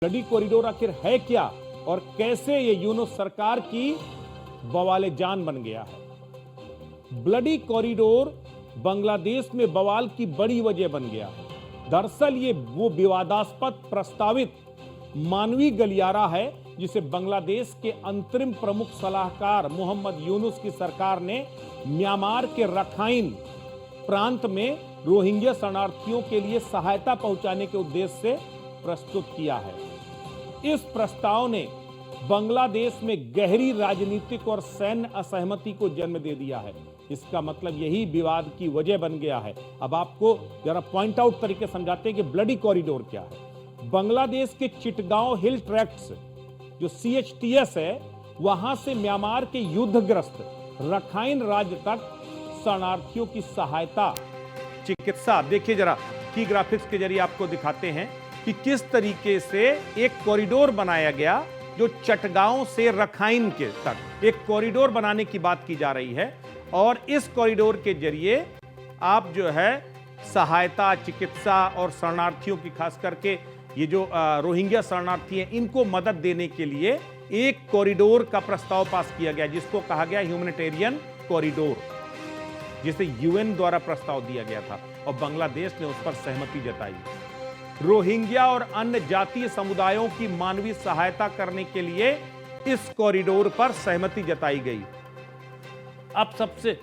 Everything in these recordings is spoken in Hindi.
ब्लडी कॉरिडोर आखिर है क्या और कैसे ये यूनुस सरकार की बवाले जान बन गया है। ब्लडी कॉरिडोर बांग्लादेश में बवाल की बड़ी वजह बन गया है। दरअसल ये वो विवादास्पद प्रस्तावित मानवीय गलियारा है जिसे बांग्लादेश के अंतरिम प्रमुख सलाहकार मोहम्मद यूनुस की सरकार ने म्यांमार के रखाइन प्रांत में रोहिंग्या शरणार्थियों के लिए सहायता पहुंचाने के उद्देश्य से प्रस्तुत किया है। इस प्रस्ताव ने बांग्लादेश में गहरी राजनीतिक और सैन्य असहमति को जन्म दे दिया है। इसका मतलब यही विवाद की वजह बन गया है। अब आपको जरा पॉइंट आउट तरीके समझाते हैं कि ब्लडी कॉरिडोर क्या है। बांग्लादेश के चिटगांव हिल ट्रैक्ट्स जो CHTS है, वहां से म्यांमार के युद्धग्रस्त रखाइन राज्य तक शरणार्थियों की सहायता, चिकित्सा, देखिए जरा की ग्राफिक्स के जरिए आपको दिखाते हैं कि किस तरीके से एक कॉरिडोर बनाया गया जो चटगांव से रखाइन के तक एक कॉरिडोर बनाने की बात की जा रही है। और इस कॉरिडोर के जरिए आप जो है सहायता, चिकित्सा और शरणार्थियों की, खास करके ये जो रोहिंग्या शरणार्थी हैं, इनको मदद देने के लिए एक कॉरिडोर का प्रस्ताव पास किया गया जिसको कहा गया ह्यूमैनिटेरियन कॉरिडोर, जिसे UN द्वारा प्रस्ताव दिया गया था और बांग्लादेश ने उस पर सहमति जताई। रोहिंग्या और अन्य जातीय समुदायों की मानवीय सहायता करने के लिए इस कॉरिडोर पर सहमति जताई गई। अब सबसे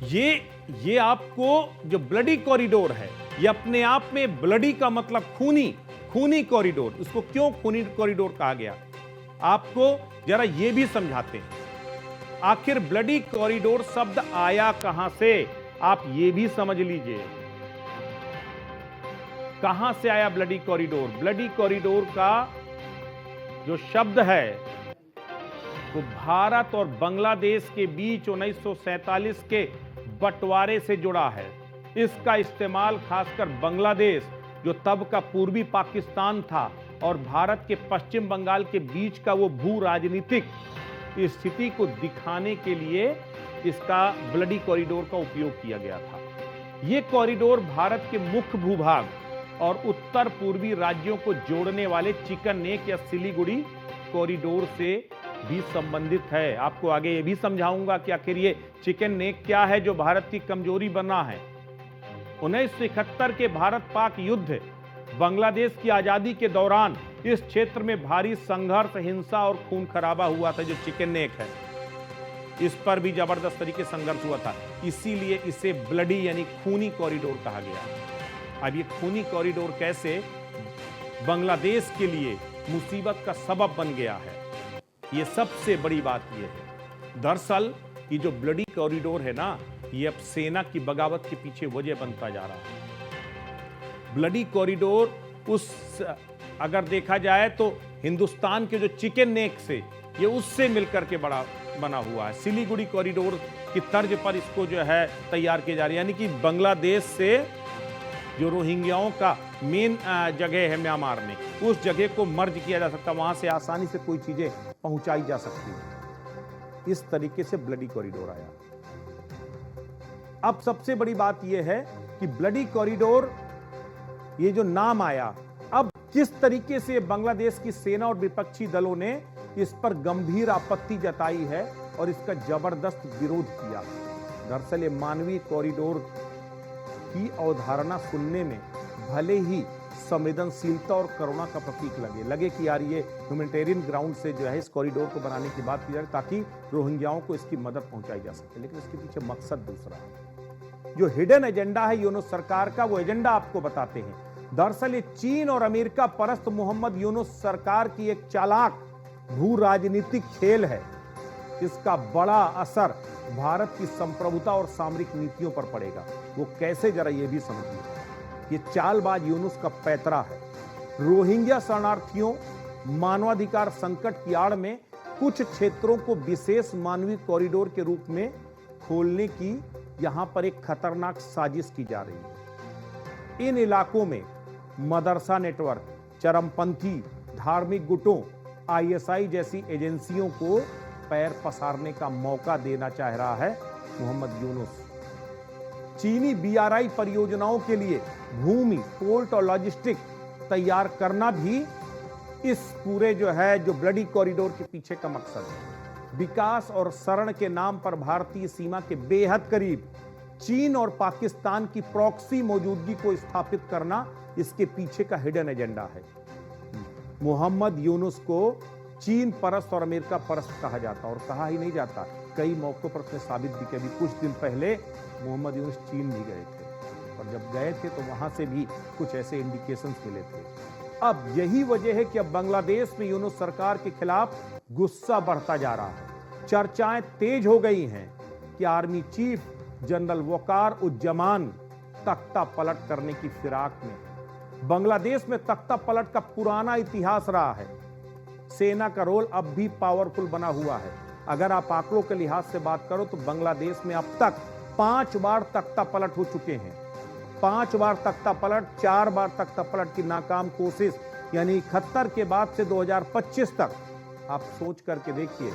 ये आपको जो ब्लडी कॉरिडोर है, ये अपने आप में ब्लडी का मतलब खूनी कॉरिडोर, इसको क्यों खूनी कॉरिडोर कहा गया, आपको जरा ये भी समझाते हैं। आखिर ब्लडी कॉरिडोर शब्द आया कहां से, आप ये भी समझ लीजिए। कहां से आया ब्लडी कॉरिडोर? ब्लडी कॉरिडोर का जो शब्द है वो भारत और बांग्लादेश के बीच 1947 के बंटवारे से जुड़ा है। इसका इस्तेमाल खासकर बांग्लादेश, जो तब का पूर्वी पाकिस्तान था, और भारत के पश्चिम बंगाल के बीच का वो भू राजनीतिक स्थिति को दिखाने के लिए इसका ब्लडी कॉरिडोर का उपयोग किया गया था। यह कॉरिडोर भारत के मुख्य भूभाग और उत्तर पूर्वी राज्यों को जोड़ने वाले चिकन नेक या सिलीगुड़ी कॉरिडोर से भी संबंधित है। आपको आगे ये भी समझाऊंगा कि आखिर ये चिकन नेक क्या है जो भारत की कमजोरी बना है। 1971 के भारत पाक युद्ध, बांग्लादेश की आजादी के दौरान इस क्षेत्र में भारी संघर्ष, हिंसा और खून खराबा हुआ था। जो चिकन नेक है, इस पर भी जबरदस्त तरीके से संघर्ष हुआ था, इसीलिए इसे ब्लडी यानी खूनी कॉरिडोर कहा गया। अब ये खूनी कॉरिडोर कैसे बांग्लादेश के लिए मुसीबत का सबब बन गया है, ये सबसे बड़ी बात ये है। दरअसल ये जो ब्लडी कॉरिडोर है ना, ये अब सेना की बगावत के पीछे वजह बनता जा रहा है। ब्लडी कॉरिडोर अगर देखा जाए तो हिंदुस्तान के जो चिकन नेक से, ये उससे मिलकर के बना हुआ है। सिलीगुड़ी कॉरिडोर की तर्ज पर इसको जो है तैयार किया जा रहा है, यानी कि बांग्लादेश से जो रोहिंग्याओं का मेन जगह है म्यांमार में, उस जगह को मर्ज किया जा सकता, वहां से आसानी से कोई चीजें पहुंचाई जा सकती है। इस तरीके से ब्लडी कॉरिडोर आया। अब सबसे बड़ी बात यह है कि ब्लडी कॉरिडोर, ये जो नाम आया, अब किस तरीके से बांग्लादेश की सेना और विपक्षी दलों ने इस पर गंभीर आपत्ति जताई है और इसका जबरदस्त विरोध किया। दरअसल ये मानवीय कॉरिडोर की अवधारणा सुनने में भले ही संवेदनशीलता और करुणा का प्रतीक लगे कि यार ये ह्यूमैनिटेरियन ग्राउंड से जो है इस कॉरिडोर को बनाने की बात की जाए ताकि रोहिंग्याओं को इसकी मदद पहुंचाई जा सके, लेकिन इसके पीछे मकसद दूसरा है। जो हिडन एजेंडा है यूनुस सरकार का, वो एजेंडा आपको बताते हैं। दरअसल ये चीन और अमेरिका परस्त मोहम्मद यूनुस सरकार की एक चालाक भू राजनीतिक खेल है। इसका बड़ा असर भारत की संप्रभुता और सामरिक नीतियों पर पड़ेगा। वो कैसे, जरा ये भी समझिए। ये चालबाज यूनुस का पैतरा है। रोहिंग्या शरणार्थियों, मानवाधिकार संकट की आड़ में कुछ क्षेत्रों को विशेष मानवीय कॉरिडोर के रूप में खोलने की यहां पर एक खतरनाक साजिश की जा रही है। इन इलाकों में मदरसा नेटवर्क, चरमपंथी धार्मिक गुटों, ISI जैसी एजेंसियों को पैर पसारने का मौका देना चाह रहा है मोहम्मद यूनुस। चीनी BRI परियोजनाओं के लिए भूमि, पोर्ट और लॉजिस्टिक तैयार करना भी इस पूरे जो ब्लडी कॉरिडोर के पीछे का मकसद है। विकास और शरण के नाम पर भारतीय सीमा के बेहद करीब चीन और पाकिस्तान की प्रॉक्सी मौजूदगी को स्थापित करना इसके पीछे का हिडन एजेंडा है। मोहम्मद यूनुस को चीन परस्त और अमेरिका परस्त कहा जाता और कहा ही नहीं जाता। कई मौकों पर उसने साबित भी किया। अभी कुछ दिन पहले मोहम्मद यूनुस चीन भी गए थे और जब गए थे तो वहां से भी कुछ ऐसे इंडिकेशंस मिले थे। अब यही वजह है कि अब बांग्लादेश में यूनुस सरकार के खिलाफ गुस्सा बढ़ता जा रहा है। चर्चाएं तेज हो गई हैं कि आर्मी चीफ जनरल वकार उज्जमान तख्ता पलट करने की फिराक में। बांग्लादेश में तख्ता पलट का पुराना इतिहास रहा है। सेना का रोल अब भी पावरफुल बना हुआ है। अगर आप आंकड़ों के लिहाज से बात करो तो बांग्लादेश में अब तक 5 बार तख्ता पलट हो चुके हैं। 5 बार तख्ता पलट, 4 बार तख्ता पलट की नाकाम कोशिश, यानी 71 के बाद से 2025 तक। आप सोच करके देखिए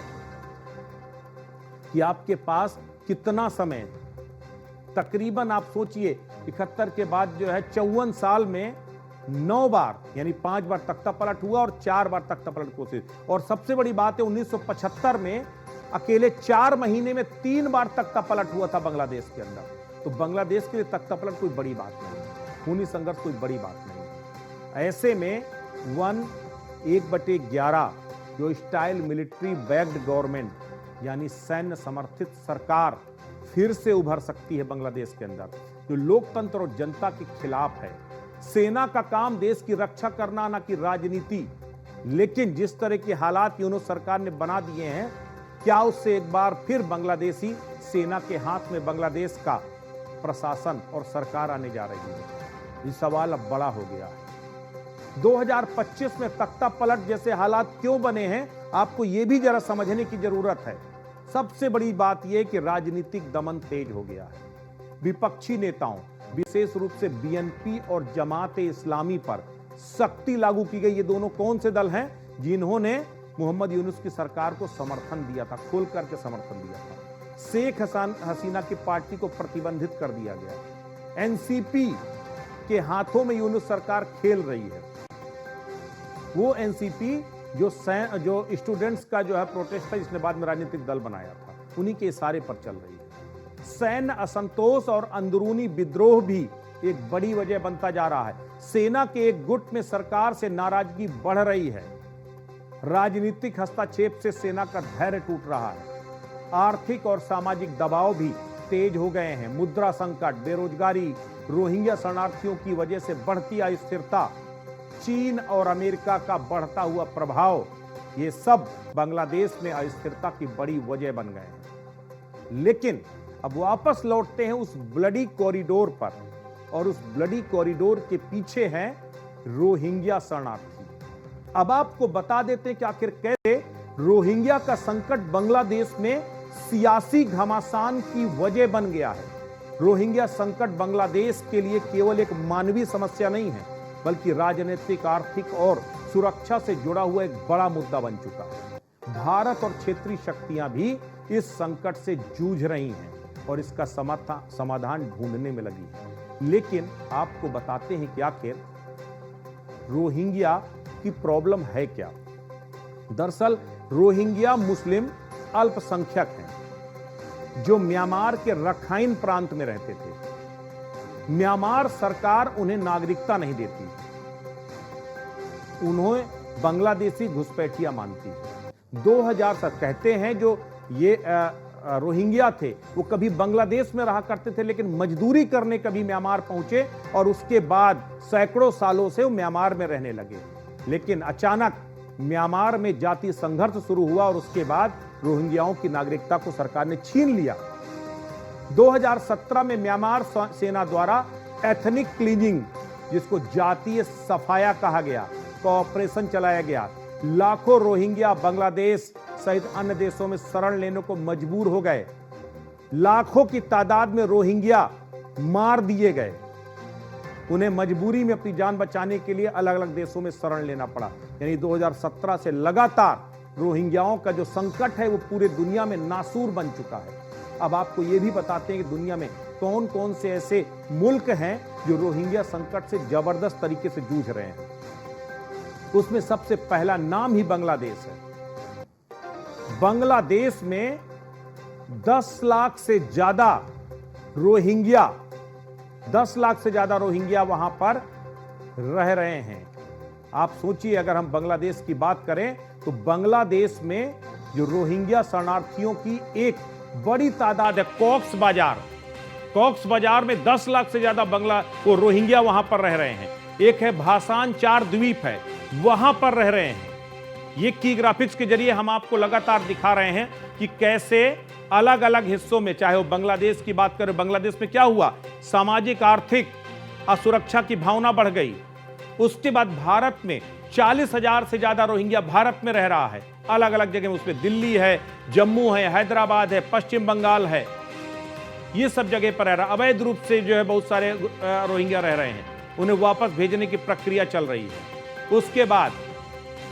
कि आपके पास कितना समय, तकरीबन आप सोचिए 71 के बाद 54 साल में 9 बार, यानी 5 बार तख्ता पलट हुआ और 4 बार तख्ता पलट कोशिश। और सबसे बड़ी बात है 1975 में अकेले 4 महीने में 3 बार तख्ता पलट हुआ था बांग्लादेश के अंदर। तो बांग्लादेश के लिए तख्ता पलट कोई बड़ी बात नहीं, खूनी संघर्ष कोई बड़ी बात नहीं। ऐसे में 1/11 जो स्टाइल मिलिट्री बैक्ड गवर्नमेंट, यानी सैन्य समर्थित सरकार फिर से उभर सकती है बांग्लादेश के अंदर, जो लोकतंत्र और जनता के खिलाफ है। सेना का काम देश की रक्षा करना, ना कि राजनीति। लेकिन जिस तरह के हालात यूनुस सरकार ने बना दिए हैं, क्या उससे एक बार फिर बांग्लादेशी सेना के हाथ में बांग्लादेश का प्रशासन और सरकार आने जा रही है? ये सवाल अब बड़ा हो गया है। 2025 में तख्ता पलट जैसे हालात क्यों बने हैं, आपको यह भी जरा समझने की जरूरत है। सबसे बड़ी बात यह कि राजनीतिक दमन तेज हो गया है। विपक्षी नेताओं, विशेष रूप से बीएनपी और जमात-ए इस्लामी पर सख्ती लागू की गई। ये दोनों कौन से दल हैं जिन्होंने मोहम्मद यूनुस की सरकार को समर्थन दिया था, खोल करके समर्थन दिया था। शेख हसीना की पार्टी को प्रतिबंधित कर दिया गया। एनसीपी के हाथों में यूनुस सरकार खेल रही है। वो एनसीपी जो स्टूडेंट्स का प्रोटेस्ट था, जिसने बाद में राजनीतिक दल बनाया था, उन्हीं के इशारे पर चल रही है। सैन्य असंतोष और अंदरूनी विद्रोह भी एक बड़ी वजह बनता जा रहा है। सेना के एक गुट में सरकार से नाराजगी बढ़ रही है। राजनीतिक हस्तक्षेप से सेना का धैर्य टूट रहा है। आर्थिक और सामाजिक दबाव भी तेज हो गए हैं। मुद्रा संकट, बेरोजगारी, रोहिंग्या शरणार्थियों की वजह से बढ़ती अस्थिरता, चीन और अमेरिका का बढ़ता हुआ प्रभाव, ये सब बांग्लादेश में अस्थिरता की बड़ी वजह बन गए हैं। लेकिन अब वापस लौटते हैं उस ब्लडी कॉरिडोर पर, और उस ब्लडी कॉरिडोर के पीछे हैं रोहिंग्या शरणार्थी। अब आपको बता देते हैं कि आखिर कैसे रोहिंग्या का संकट बांग्लादेश में सियासी घमासान की वजह बन गया है। रोहिंग्या संकट बांग्लादेश के लिए केवल एक मानवीय समस्या नहीं है, बल्कि राजनीतिक, आर्थिक और सुरक्षा से जुड़ा हुआ एक बड़ा मुद्दा बन चुका है। भारत और क्षेत्रीय शक्तियां भी इस संकट से जूझ रही हैं और इसका समाधान ढूंढने में लगी है। लेकिन आपको बताते हैं कि आखिर रोहिंग्या की प्रॉब्लम है क्या। दरअसल रोहिंग्या मुस्लिम अल्पसंख्यक हैं जो म्यांमार के रखाइन प्रांत में रहते थे। म्यांमार सरकार उन्हें नागरिकता नहीं देती, उन्हें बांग्लादेशी घुसपैठिया मानती है। 2000 तक कहते हैं जो ये रोहिंग्या थे वो कभी बांग्लादेश में रहा करते थे, लेकिन मजदूरी करने कभी म्यांमार पहुंचे और उसके बाद सैकड़ों सालों से वो म्यांमार में रहने लगे। लेकिन अचानक म्यांमार में जातीय संघर्ष शुरू हुआ और उसके बाद रोहिंग्याओं की नागरिकता को सरकार ने छीन लिया। 2017 में म्यांमार सेना द्वारा एथनिक क्लीनिंग, जिसको जातीय सफाया कहा गया, का ऑपरेशन चलाया गया। लाखों रोहिंग्या बांग्लादेश सहित अन्य देशों में शरण लेने को मजबूर हो गए। लाखों की तादाद में रोहिंग्या मार दिए गए। उन्हें मजबूरी में अपनी जान बचाने के लिए अलग अलग देशों में शरण लेना पड़ा। यानी 2017 से लगातार रोहिंग्याओं का जो संकट है वो पूरे दुनिया में नासूर बन चुका है। अब आपको ये भी बताते हैं कि दुनिया में कौन कौन से ऐसे मुल्क हैं जो रोहिंग्या संकट से जबरदस्त तरीके से जूझ रहे हैं। उसमें सबसे पहला नाम ही बांग्लादेश है। बांग्लादेश में 10 लाख से ज्यादा रोहिंग्या 10 लाख से ज्यादा रोहिंग्या वहां पर रह रहे हैं। आप सोचिए, अगर हम बांग्लादेश की बात करें तो बांग्लादेश में जो रोहिंग्या शरणार्थियों की एक बड़ी तादाद है। कॉक्स बाजार में 10 लाख से ज्यादा वो रोहिंग्या वहां पर रह रहे हैं। एक है भासान 4 द्वीप है, वहां पर रह रहे हैं। ये की ग्राफिक्स के जरिए हम आपको लगातार दिखा रहे हैं कि कैसे अलग अलग हिस्सों में, चाहे वो बांग्लादेश की बात करें, बांग्लादेश में क्या हुआ, सामाजिक आर्थिक असुरक्षा की भावना बढ़ गई। उसके बाद भारत में 40,000 से ज्यादा रोहिंग्या भारत में रह रहा है, अलग अलग जगह में। उसमें दिल्ली है, जम्मू है, हैदराबाद है, पश्चिम बंगाल है, ये सब जगह पर रह रहा। अवैध रूप से जो है बहुत सारे रोहिंग्या रह रहे हैं, उन्हें वापस भेजने की प्रक्रिया चल रही है। उसके बाद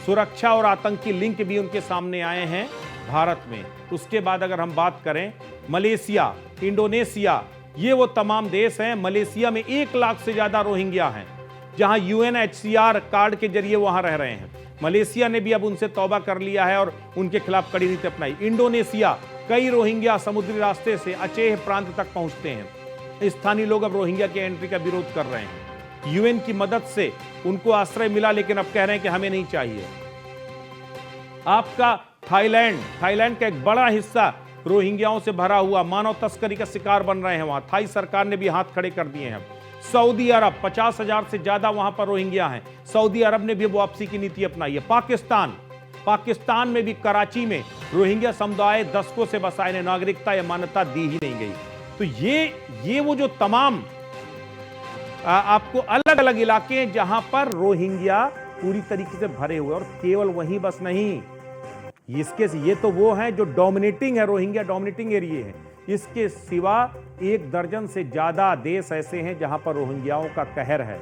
सुरक्षा और आतंकी लिंक भी उनके सामने आए हैं भारत में। उसके बाद अगर हम बात करें मलेशिया, इंडोनेशिया, ये वो तमाम देश हैं। मलेशिया में 1 लाख से ज्यादा रोहिंग्या हैं, जहां UNHCR कार्ड के जरिए वहां रह रहे हैं। मलेशिया ने भी अब उनसे तौबा कर लिया है और उनके खिलाफ कड़ी नीति अपनाई। इंडोनेशिया, कई रोहिंग्या समुद्री रास्ते से अचेह प्रांत तक पहुंचते हैं। स्थानीय लोग अब रोहिंग्या की एंट्री का विरोध कर रहे हैं। UN की मदद से उनको आश्रय मिला, लेकिन अब कह रहे हैं कि हमें नहीं चाहिए। आपका थाईलैंड का एक बड़ा हिस्सा रोहिंग्याओं से भरा हुआ, मानव तस्करी का शिकार बन रहे हैं वहां। थाई सरकार ने भी हाथ खड़े कर दिए हैं। सऊदी अरब, 50,000 से ज्यादा वहां पर रोहिंग्या हैं। सऊदी अरब ने भी वापसी की नीति अपनाई है। पाकिस्तान में भी कराची में रोहिंग्या समुदाय दशकों से बसाए ने नागरिकता या मान्यता दी ही नहीं गई। तो ये वो जो तमाम आपको अलग अलग इलाके हैं जहां पर रोहिंग्या पूरी तरीके से भरे हुए, और केवल वहीं बस नहीं, ये तो वो हैं जो डोमिनेटिंग है, रोहिंग्या डोमिनेटिंग एरिया है। इसके सिवा 1 दर्जन से ज्यादा देश ऐसे हैं जहां पर रोहिंग्याओं का कहर है,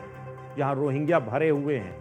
जहां रोहिंग्या भरे हुए हैं।